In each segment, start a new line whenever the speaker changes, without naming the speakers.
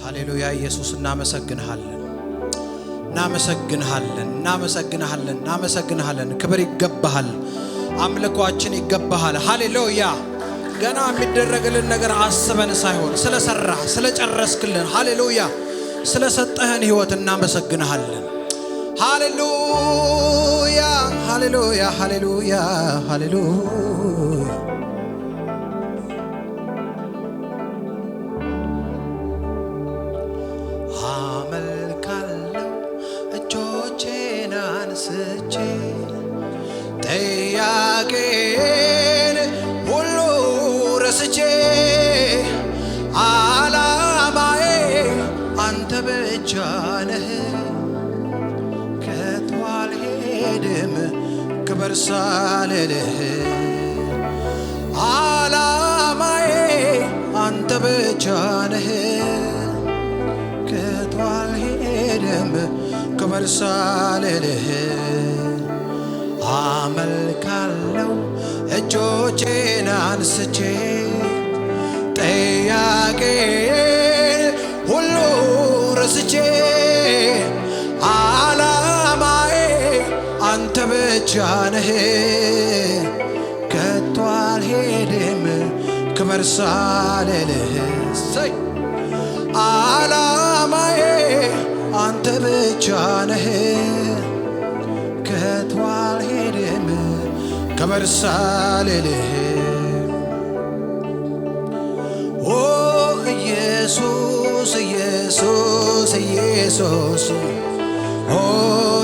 ሃሌሉያ ኢየሱስ እናመሰግንሃለን እናመሰግንሃለን እናመሰግንሃለን እናመሰግንሃለን ክብር ይገባሃል አምልኮአችን ይገባሃል ሃሌሉያ ገና የሚደረግልን ነገር አስበን ሳይሆን ስለሰራ ስለጨረስክልን ሃሌሉያ ስለሰጠህን ሕይወት እናመሰግንሃለን ሃሌሉያ ሃሌሉያ ሃሌሉያ ሃሌሉያ አመልካለሁ እጆቼን አንስቼ ጥያቄን ሁሉ ረስቼ ዓላማዬ አንተ ብቻ ነህ ከቶ አልሄድም ክብር ሳልልህ ዓላማዬ አንተ ብቻ ነህ ከቶ አልሄድም ክብር ሳልልህ አመልካለሁ እጆቼን አንስቼ ጥያቄን ሁሉ ረስቼ ዓላማዬ አንተ ብቻ ነህ ከቶ አልሄድም ክብር ሳልልህ ዓላማዬ አንተ ብቻ ነህ ከቶ አልሄድም ክብር ሳልልህ ኦ ኢየሱስ ኢየሱስ ኢየሱስ ኦ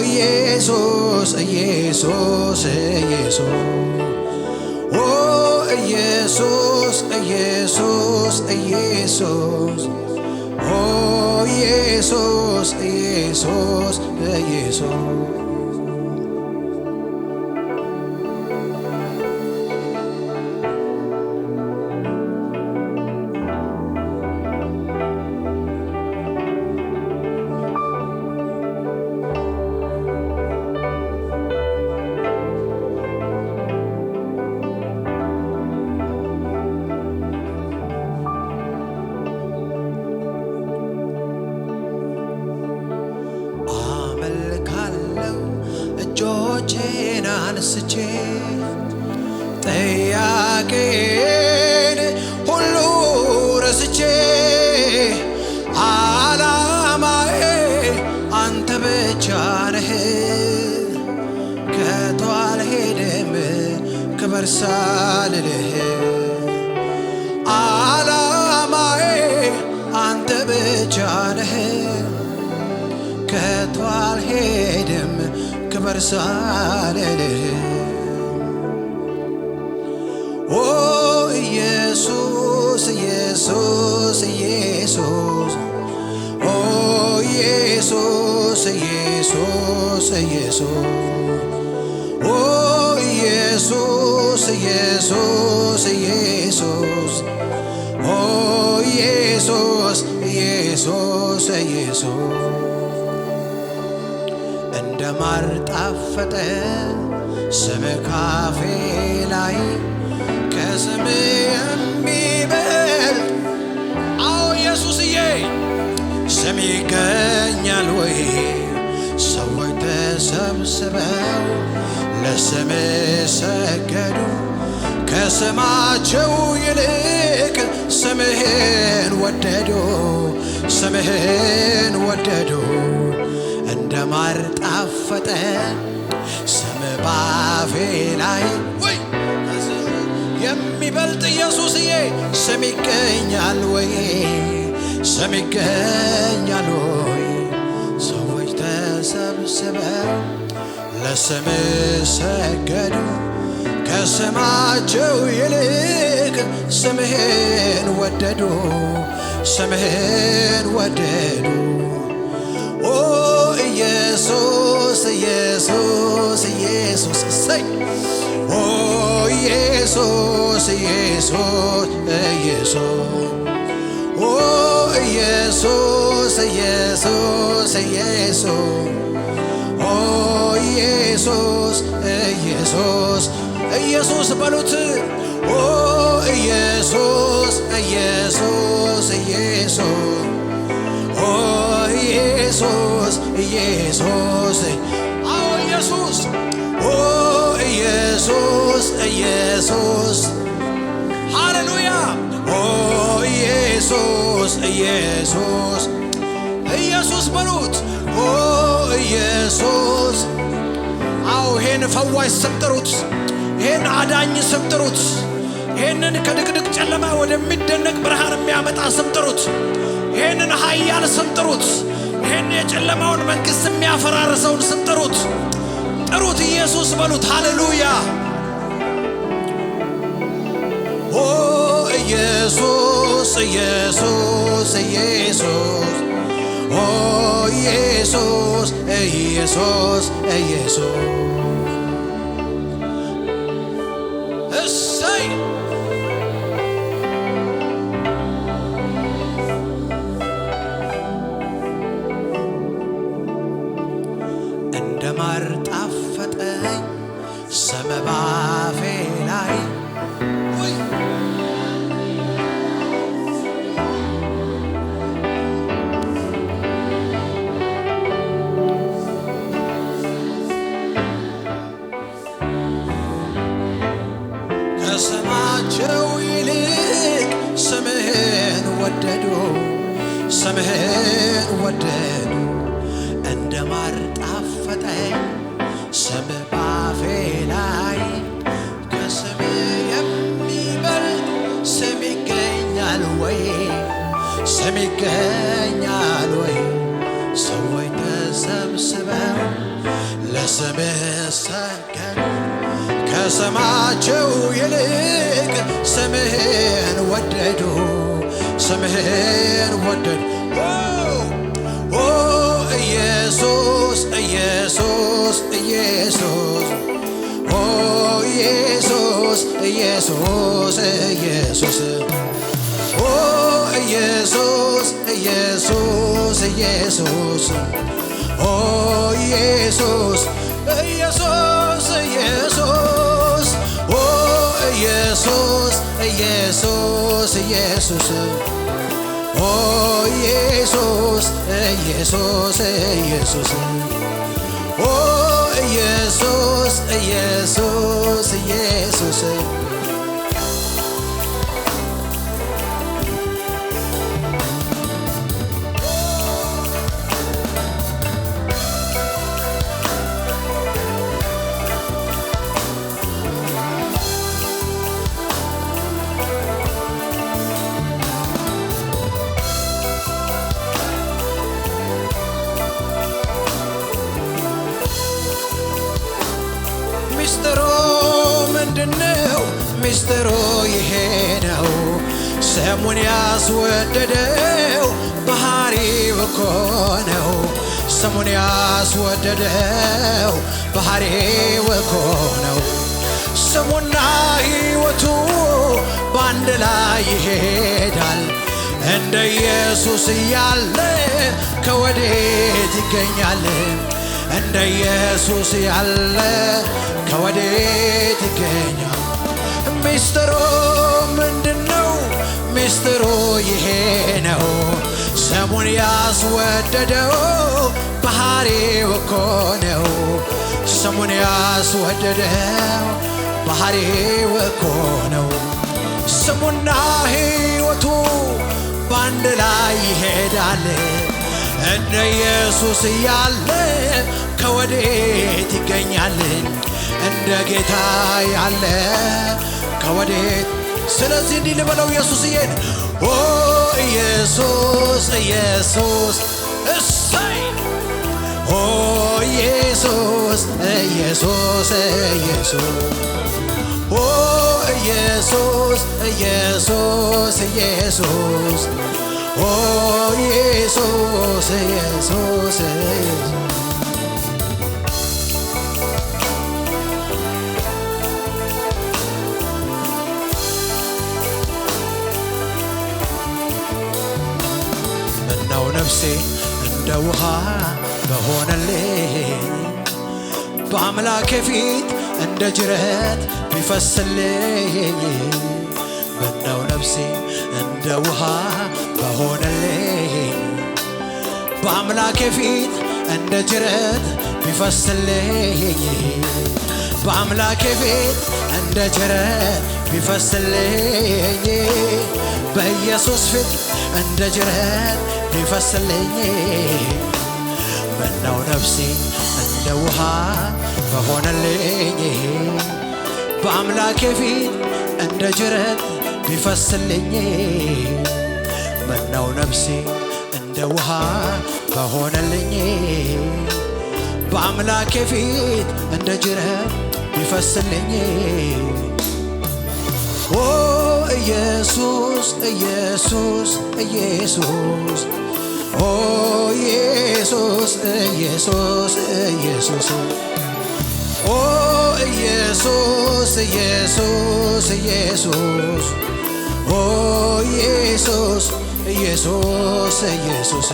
ኢየሱስ ኢየሱስ ኢየሱስ ኦ ኢየሱስ ኢየሱስ ኢየሱስ ኦ ኢየሱስ ኢየሱስ ኢየሱስ እጆቼን አንስቼ ጥያቄን ሁሉ ረስቼ ዓላማዬ አንተ ብቻ ነህ ከቶ አልሄድም ክብር ሳልልህ ዓላማዬ አንተ ብቻ ነህ ከቶ አልሄድም ክብር ሳልልህ ኦ ኢየሱስ ኢየሱስ ኢየሱስ ኦ ኢየሱስ ኢየሱስ ኢየሱስ ኦ ኢየሱስ ኢየሱስ ኢየሱስ ኦ ኢየሱስ ኢየሱስ ኢየሱስ እንደ ማር ጣፈጠ ስምህ ካፌ ላይ ከስምህ የሚበልጥ አዎ ኢየሱስዬ ስም ይገኛል ወይ ሰዎች ተሰብስበው ለስምህ ሰገዱ ከስማቸው ይልቅ ስምህን ወደዱ ስምህን ወደዱ እንደ ማር ጣፈጠ ስምህ ባፌ ላይ ወይ የሚበልጥ ኢየሱስዬ ስም ይገኛል ወይ ስም ይገኛል ወይ ሰዎች ተሰብስበው ለስምህ ሰገዱ ከስማቸው ይልቅ ስምህን ወደዱ ስምህን ወደዱ ኦ ኢየሱስ ኢየሱስ ኢየሱስ ሰይ ኦ ኢየሱስ ኢየሱስ ኢየሱስ ኦ ኢየሱስ ኢየሱስ ኢየሱስ ኦ ኢየሱስ ኢየሱስ ኢየሱስ በሉት ኦ ኢየሱስ ኢየሱስ ኢየሱስ ኢየሱስ ኢየሱስ አዎ ኢየሱስ ኦ ኢየሱስ ኢየሱስ ሃሌሉያ ኦ ኢየሱስ ኢየሱስ ኢየሱስ በሉት ኦ ኢየሱስ አዎ ይሄን ፈዋሽ ስም ጥሩት ይሄን አዳኝ ስም ጥሩት ይሄንን ከድቅድቅ ጨለማ ወደሚደነቅ ብርሃን የሚያመጣ ስም ጥሩት ይሄንን ኃያል ስም ጥሩት ይሄን የጨለማውን መንግስት የሚያፈራርሰውን ስም ጥሩት ጥሩት ኢየሱስ በሉት ሃሌሉያ ኦ ኢየሱስ ኢየሱስ ኢየሱስ ኦ ኢየሱስ ኢየሱስ ኢየሱስ እሰይ እንደ ማር ጣፈጠኝ ስም ባፌ ላይ ከስማቸው ይልቅ ስምህን ወደዱ ስምህን ወደዱ እንደ ማር ጣፈጠኝ ስም ባፌ ላይ ከስም የሚበልጥ ስም ይገኛል ወይ ስም ይገኛል ወይ ሰዎች ተሰብስበው ለስምህ ሰገዱ ከስማቸው ይልቅ ስምህን ወደዱ ስምህን ወደዱ ኦ ኢየሱስ ኢየሱስ ኢየሱስ ኦ ኢየሱስ ኢየሱስ ኢየሱስ ኦ ኢየሱስ ኢየሱስ ኢየሱስ ኦ ኢየሱስ ኢየሱስ ኢየሱስ ኦ ኢየሱስ ኢየሱስ ኢየሱስ ኦ ኢየሱስ ኢየሱስ ኢየሱስ ኦ ኢየሱስ ኢየሱስ ኢየሱስ ሚስጥሩ ምንድነው ሚስጥሩ ይሄ ነው ስሙን ያስወደደው ባህሪው እኮ ነው ስሙን ያስወደደው ባህሪው እኮ ነው ስሙና ሕይወቱ በአንድ ላይ ይሄዳል እንደ ኢየሱስ ያለ ከወዴት ይገኛል እንደ ኢየሱስ ያለ ከወዴት ይገኛል ሚስጥሩ ምንድነው ሚስጥሩ ይሄ ነው ስሙን ያስወደደው ባህሪው እኮ ነው ስሙን ያስወደደው ባህሪው እኮ ነው ስሙና ሕይወቱ በአንድ ላይ ይሄዳል እንደ ኢየሱስ ያለ ከወዴት ይገኛል እንደ ጌታ ያለ ከወዴት ስለዚህ እንዲህ ልበለው ኢየሱስዬን ኦ ኢየሱስ ኢየሱስ እሰይ ኦ ኢየሱስ ኢየሱስ ኢየሱስ ኦ ኢየሱስ ኢየሱስ ኢየሱስ ኦ ኢየሱስ ኢየሱስ ምነው ነፍሴ እንደ ውሃ በሆነልኝ በአምላኬ ፊት እንደ ጅረት ቢፈስልኝ ምነው ነፍሴ እንደ ውሃ በሆነልኝ በአምላኬ ፊት እንደ ጅረት ቢፈስልኝ በአምላኬ ፊት እንደ ጅረት ቢፈስልኝ በኢየሱስ ፊት እንደ ጅረት ቢፈስልኝ ምነው ነፍሴ እንደ ውሃ በሆነልኝ በአምላኬ ፊት እንደ ጅረት ቢፈስልኝ ምነው ነፍሴ እንደ ውሃ በሆነልኝ በአምላኬ ፊት እንደ ጅረት ቢፈስልኝ ኦ ኢየሱስ ኢየሱስ ኢየሱስ ኦ ኢየሱስ ኢየሱስ ኢየሱስ ኦ ኢየሱስ ኢየሱስ ኢየሱስ ኦ ኢየሱስ ኢየሱስ ኢየሱስ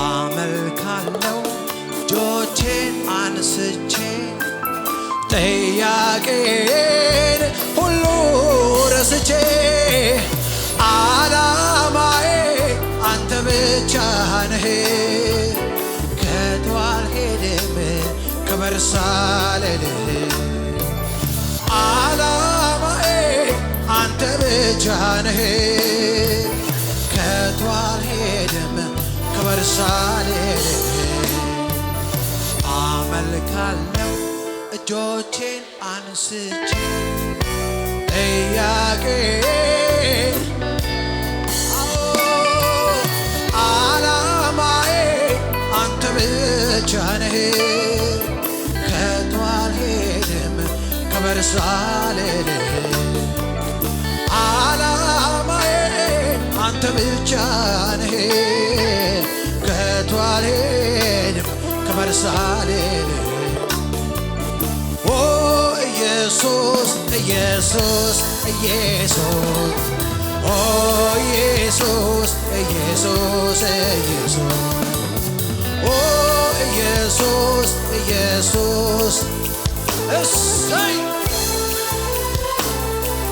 አመልካለሁ እጆቼን አንስቼ ጥያቄን ሁሉ ረስቼ ዓላማዬ አንተ ብቻ ነህ ከቶ አልሄድም ክበር ሳልልህ ዓላማዬ አንተ ብቻ ነህ ከቶ አልሄድም ክበር ሳልልህ አመልካለሁ እጆቼን አንስቼ ጥያቄን ዓላማዬ አንተ ብቻ ነህ ከቶ አልሄድም ክበር ሳልልህ ዓላማዬ አንተ ብቻ ነህ ከቶ አልሄድም ክበር ሳልልህ ኦ ኢየሱስ ኢየሱስ ኢየሱስ ኦ ኢየሱስ ኢየሱስ ኢየሱስ ኦ ኢየሱስ ኢየሱስ እሰይ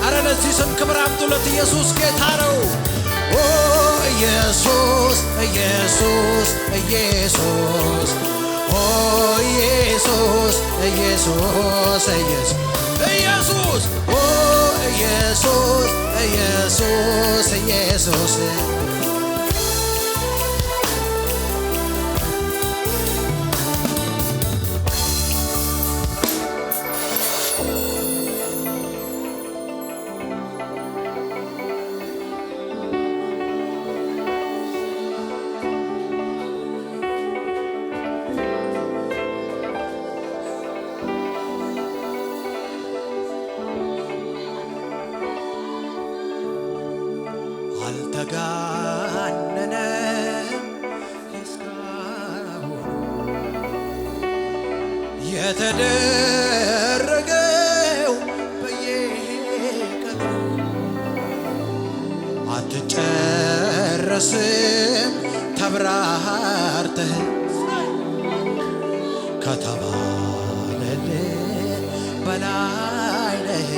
አረ ለዚህ ስም ክብር አምጡለት ኢየሱስ ጌታ ነው ኦ ኢየሱስ ኢየሱስ ኢየሱስ ኦ ኢየሱስ ኢየሱስ ኢየሱስ ኦ ኢየሱስ ኢየሱስ ኢየሱስ አልተጋነነም እስካሁን የተደረገው በየቀኑ አትጨረስም ተብራርተህ ከተባለልህ በላይ ነህ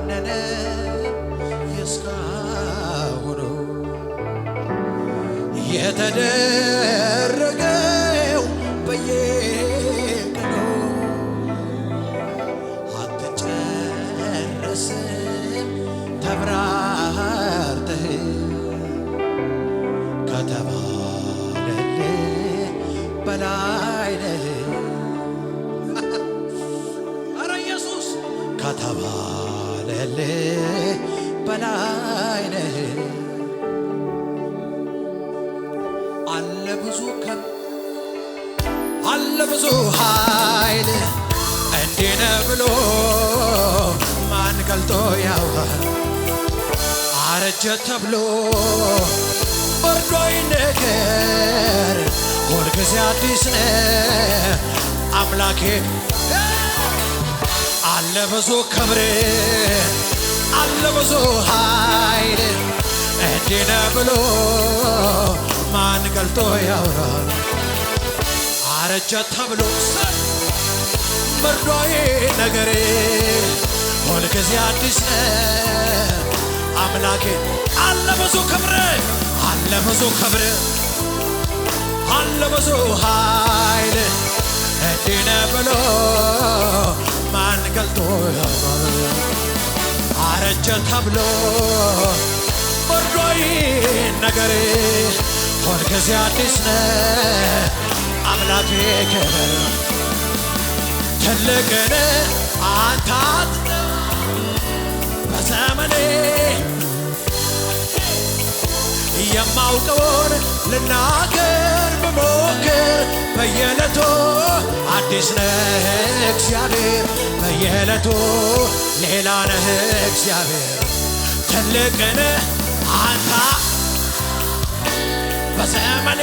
አልተጋነነም እስካሁኑ የተደረገው በየቀኑ አትጨረስም ተብራርተህ ከተባለልህ በላይ ነህ ከተባለልህ በላይ ነህ አለ ብዙ ኃይል እንዲህ ነው ብሎ ማን ገልጦ ያውቃል አረጀ ተብሎ ወርዶይ ነገር ሁልጊዜ አዲስ ነህ አምላኬ አለ ብዙ ክብር አለ ብዙ ኃይል እንዲህ ነህ ብሎ ማን ገልጦ ያወራል አረጀ ተብሎ ወርዶይ ነገር ሁልጊዜ አዲስ ነህ አምላኬ አለ ብዙ ክብር አለ ብዙ ክብር አለ ብዙ ኃይል እንዲህ ነህ ብሎ ማን ገልጦ ያወራል አረጀ ተብሎ ወርዶይ ነገር ሁልጊዜ አዲስ ነህ አምላኬ ክብር ትልቅ ነህ አንተ በዘመኔ የማውቀውን ልናገር ብሞክር በየዕለቱ አዲስ ነህ እግዚአብሔር በየዕለቱ ሌላ ነህ እግዚአብሔር ትልቅ ነህ አንተ በዘመኔ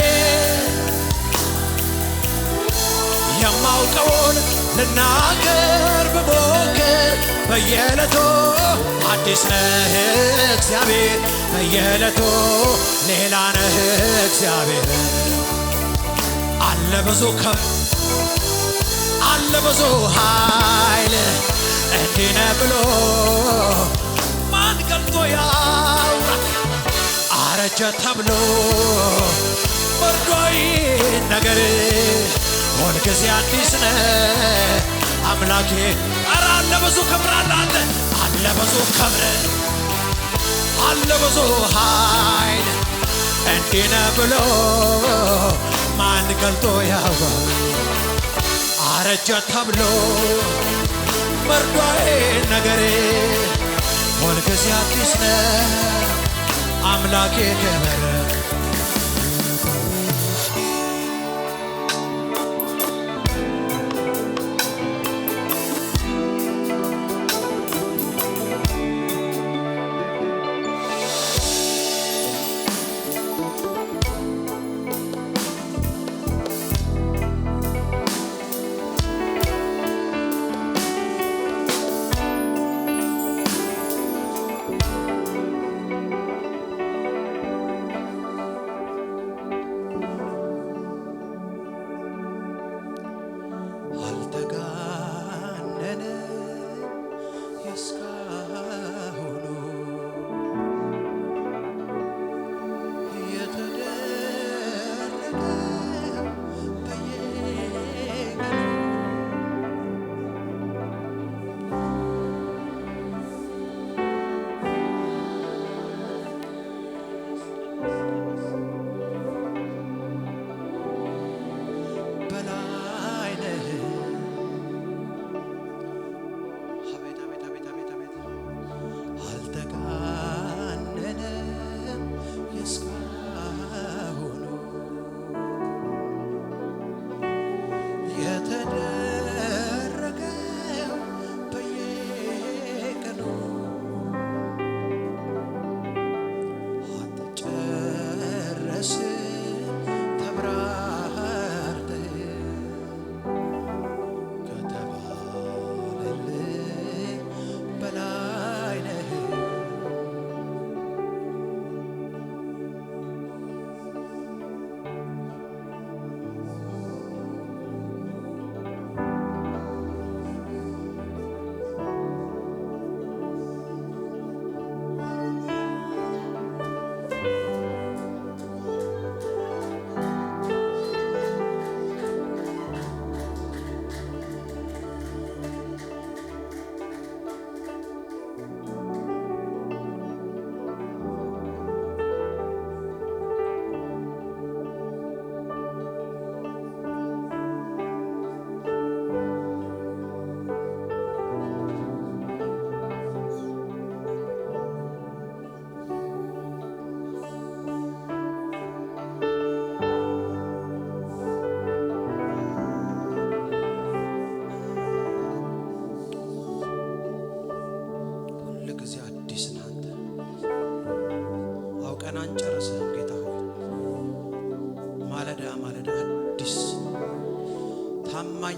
የማውቀውን ልናገር ብሞክር በየዕለቱ አዲስ ነህ እግዚአብሔር በየዕለቱ ሌላ ነህ እግዚአብሔር አለ ብዙ ክብር አለ ብዙ ኃይል እንዲህ ነህ ብሎ ማን ገልጦ ያውራ አረጀ ተብሎ ወርዶይ ነገር ሁልጊዜ አዲስ ነህ አምላኬ ኧረ አለ ብዙ ክብር አለ ብዙ ክብር አለ ብዙ ኃይል እንዲህ ነህ ብሎ ማን ገልጦ ያውራል አረጀ ተብሎ ወርዶይ ነገር ሁልጊዜ አዲስ ነህ አምላኬ ክብር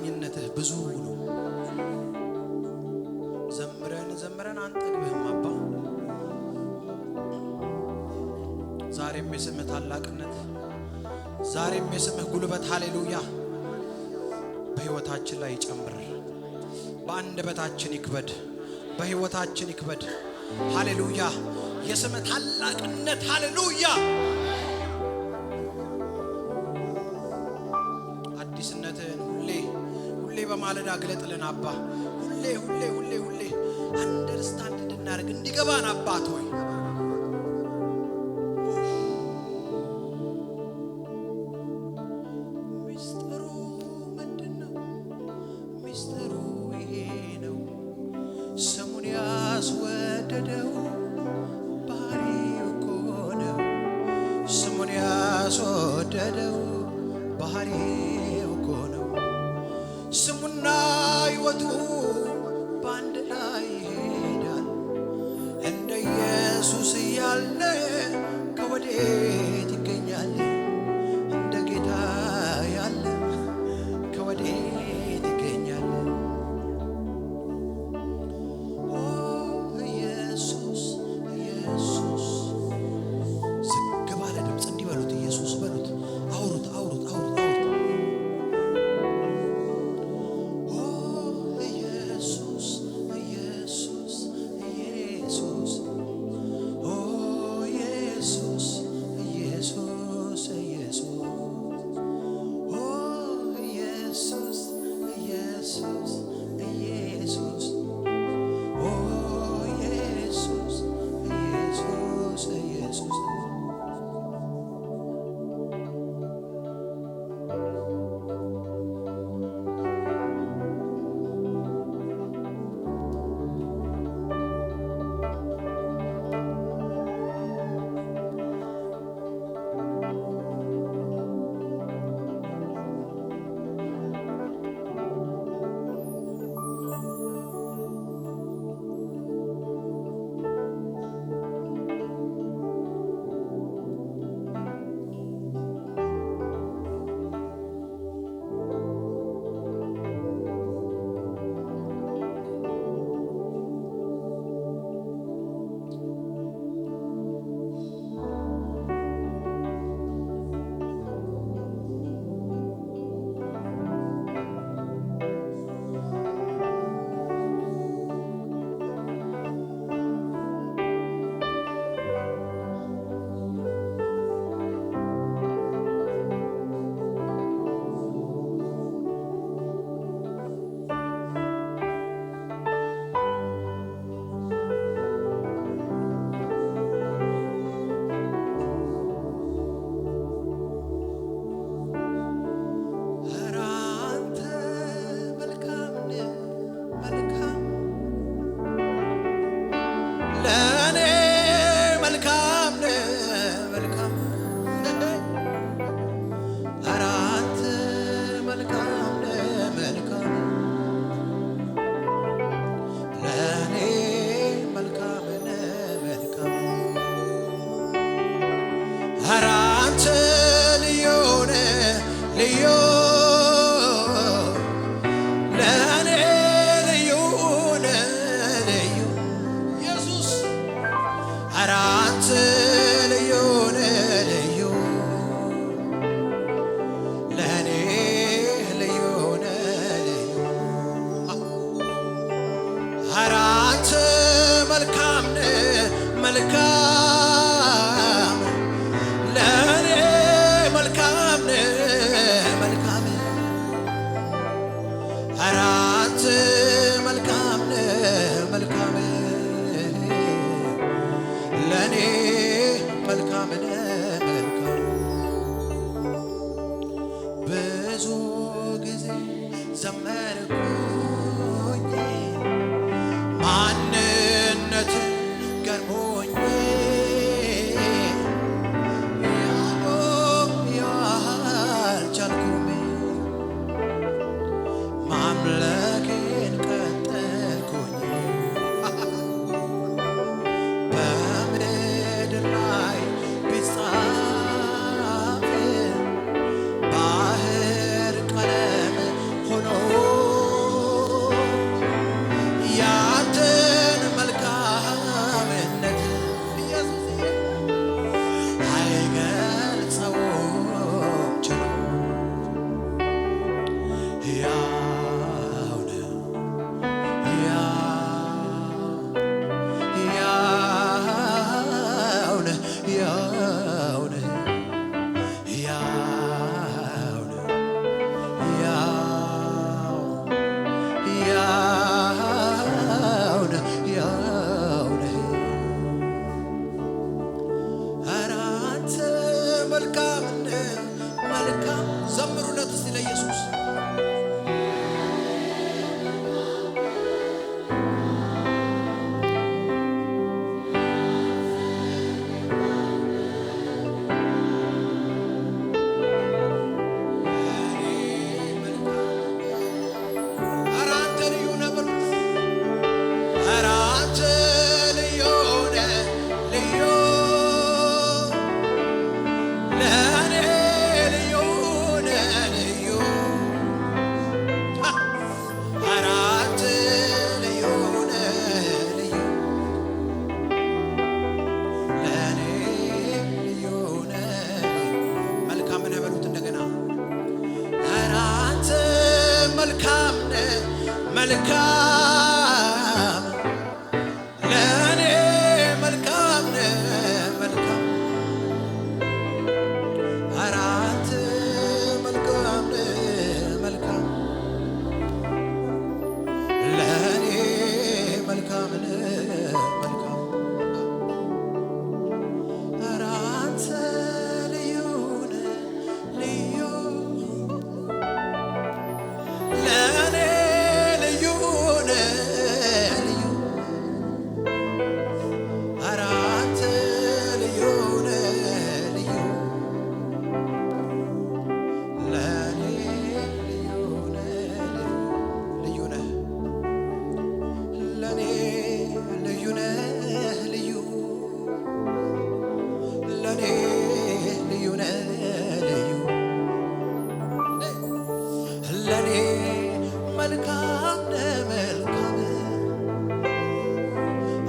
ታማኝነትህ ብዙ ነው። ዘምረን አንጠግብህም አባ። ዛሬም የስምህ ታላቅነት፣ ዛሬም የስምህ ጉልበት ሃሌሉያ በሕይወታችን ላይ ይጨምር። በአንደበታችን ይክበድ፣ በሕይወታችን ይክበድ። ሃሌሉያ የስምህ ታላቅነት ሃሌሉያ። አዲስነትህን ሁሌ በማለዳ ግለጥልን አባ። ሁሌ አንደርስታንድ እንድናደርግ እንዲገባን አባት ሆይ ሚስጥሩ ምንድነው? ሚስጥሩ ይሄ ነው። ስሙን ያስወደደው ባህሪው እኮ ነው። ስሙን ያስወደደው ባህሪው እኮ ነው። ስሙና ሕይወቱ በአንድ ላይ ይሄዳል። እንደ ኢየሱስ ያለ ከወዴት ይገኛል? እንደ ጌታ ያለ ከወዴት ይገኛል? ኦ ኢየሱስ ኢየሱስ። ዝግ ባለ ድምፅ እንዲበሉት ኢየሱስ በሉት። አውሩት።
በምድር ላይ ቢጻፍ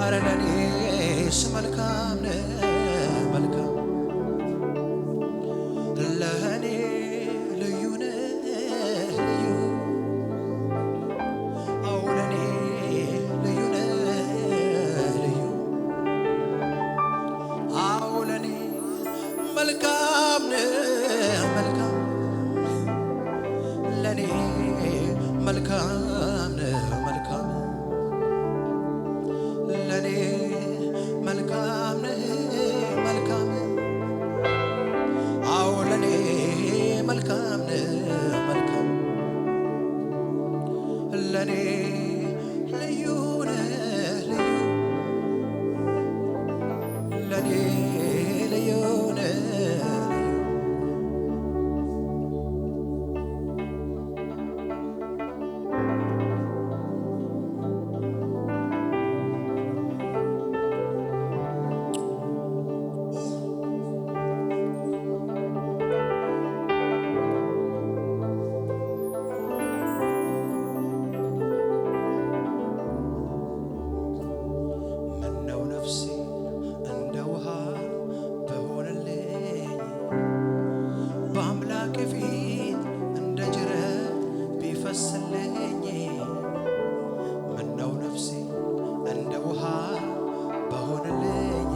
አረ ለኔስ መልካም ነህ መልካም ለኔ ልዩ ነህ ልዩ አዎ ለኔ ልዩ ነህ ልዩ አዎ ለኔ መልካም ነህ መልካም ለኔ መልካም ነህ መልካም ለኔ መልካም ነህ መልካም አዎ ለኔ መልካም ነህ መልካም ለኔ ልዩ ነህ ልዩ ለኔ ልዩ ነህ ምነው ነፍሴ እንደ ውሃ በሆነልኝ በአምላክ ፊት እንደ ጅረት ቢፈስልኝ ምነው ነፍሴ እንደ ውሃ በሆነልኝ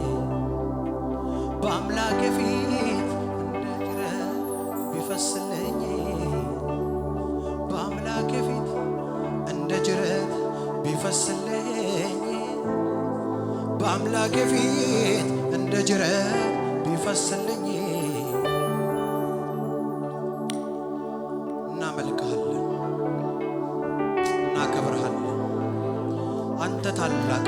በአምላክ ፊት እንደ ጅረት ቢፈስልኝ በአምላክ ፊት እንደ ጅረት ቢፈስልኝ በአምላክ ፊት እንደ ጅረት ቢፈስልኝ እናመልክሃለን እናከብርሃለን አንተ ታላቅ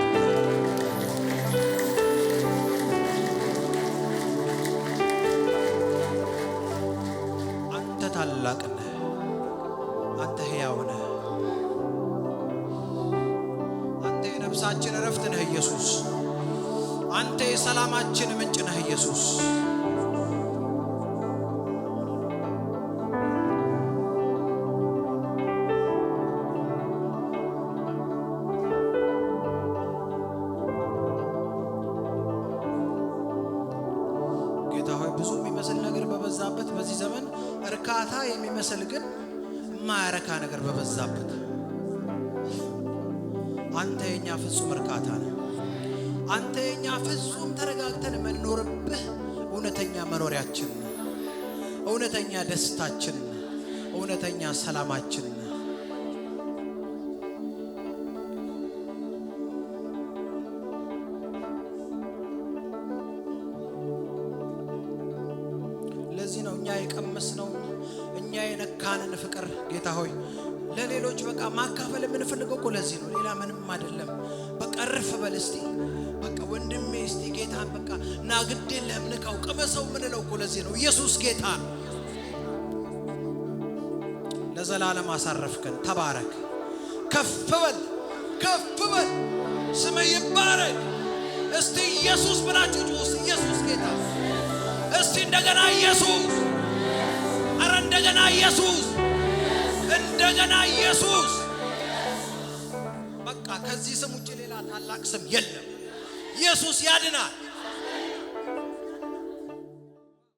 አንተ ታላቅ ነህ አንተ ሕያው ነህ አንተ የነፍሳችን እረፍት ነህ ኢየሱስ አንተ የሰላማችን ምንጭ ነህ ኢየሱስ ጌታ ሆይ ብዙ የሚመስል ነገር በበዛበት በዚህ ዘመን እርካታ የሚመስል ግን የማያረካ ነገር በበዛበት አንተ የኛ ፍጹም እርካታ ነህ አንተ የኛ ፍጹም ተረጋግተን የምንኖርብህ እውነተኛ መኖሪያችን እውነተኛ ደስታችን እውነተኛ ሰላማችን ለዚህ ነው እኛ የቀመስነው እኛ የነካንን ፍቅር ጌታ ሆይ ለሌሎች በቃ ማካፈል የምንፈልገው እኮ ለዚህ ነው ሌላ ምንም አይደለም በቃ እርፍ በል እስቲ በቃ ወንድሜ እስቲ ጌታን በቃ ና ግድ የለህም ንካው ቅመሰው የምንለው እኮ ለዚህ ነው ኢየሱስ ጌታ ለዘላለም አሳረፍከን ተባረክ ከፍ በል ስምህ ይባረክ እስቲ ኢየሱስ ብላችሁ ጩኹ ኢየሱስ ጌታ እስቲ እንደገና ኢየሱስ አረ እንደገና ኢየሱስ እንደገና ኢየሱስ በቃ ከዚህ ስም ውጭ ሌላ ታላቅ ስም የለም ኢየሱስ ያድናል